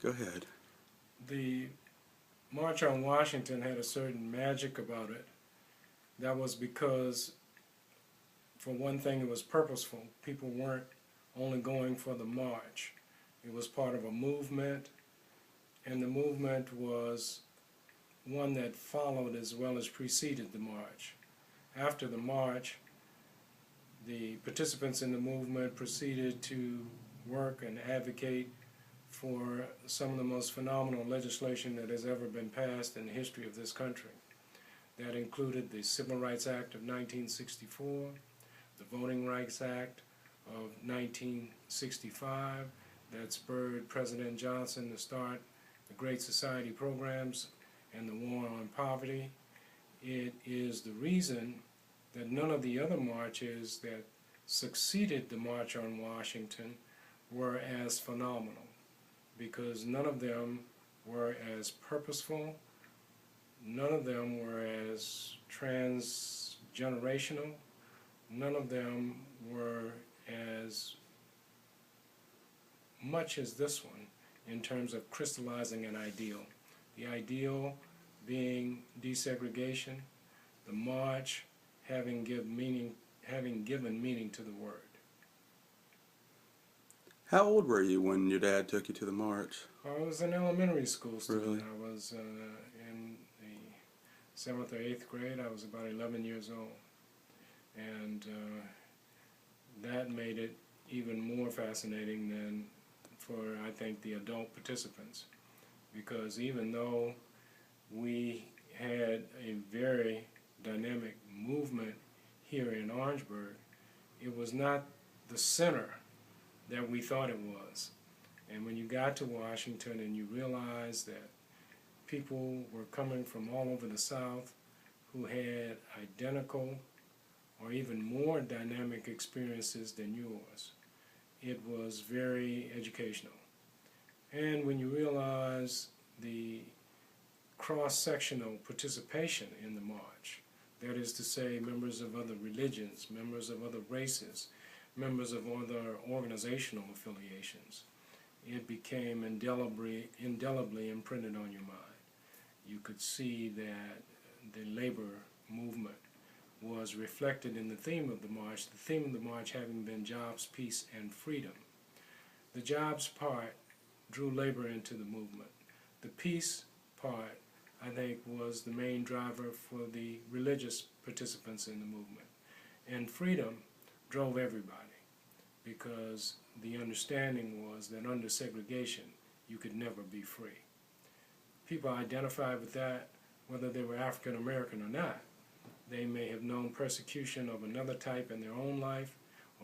Go ahead. The March on Washington had a certain magic about it. That was because, for one thing, it was purposeful. People weren't only going for the march. It was part of a movement, and the movement was one that followed as well as preceded the march. After the march, the participants in the movement proceeded to work and advocate for some of the most phenomenal legislation that has ever been passed in the history of this country. That included the Civil Rights Act of 1964, the Voting Rights Act of 1965, that spurred President Johnson to start the Great Society programs and the war on poverty. It is the reason that none of the other marches that succeeded the March on Washington were as phenomenal, because none of them were as purposeful, none of them were as transgenerational, none of them were as much as this one in terms of crystallizing an ideal. The ideal being desegregation, the march having given meaning to the word. How old were you when your dad took you to the march? I was an elementary school student. Really? I was in the 7th or 8th grade. I was about 11 years old. And that made it even more fascinating than for, I think, the adult participants. Because even though we had a very dynamic movement here in Orangeburg, it was not the center that we thought it was. And when you got to Washington and you realized that people were coming from all over the South who had identical or even more dynamic experiences than yours, it was very educational. And when you realize the cross-sectional participation in the march, that is to say, members of other religions, members of other races, members of other organizational affiliations, it became indelibly imprinted on your mind. You could see that the labor movement was reflected in the theme of the march, the theme of the march having been jobs, peace, and freedom. The jobs part drew labor into the movement. The peace part, I think, was the main driver for the religious participants in the movement. And freedom drove everybody, because the understanding was that under segregation you could never be free. People identified with that, whether they were African American or not. They may have known persecution of another type in their own life,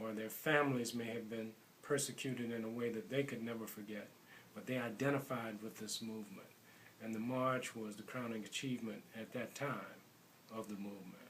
or their families may have been persecuted in a way that they could never forget, but they identified with this movement. And the march was the crowning achievement at that time of the movement.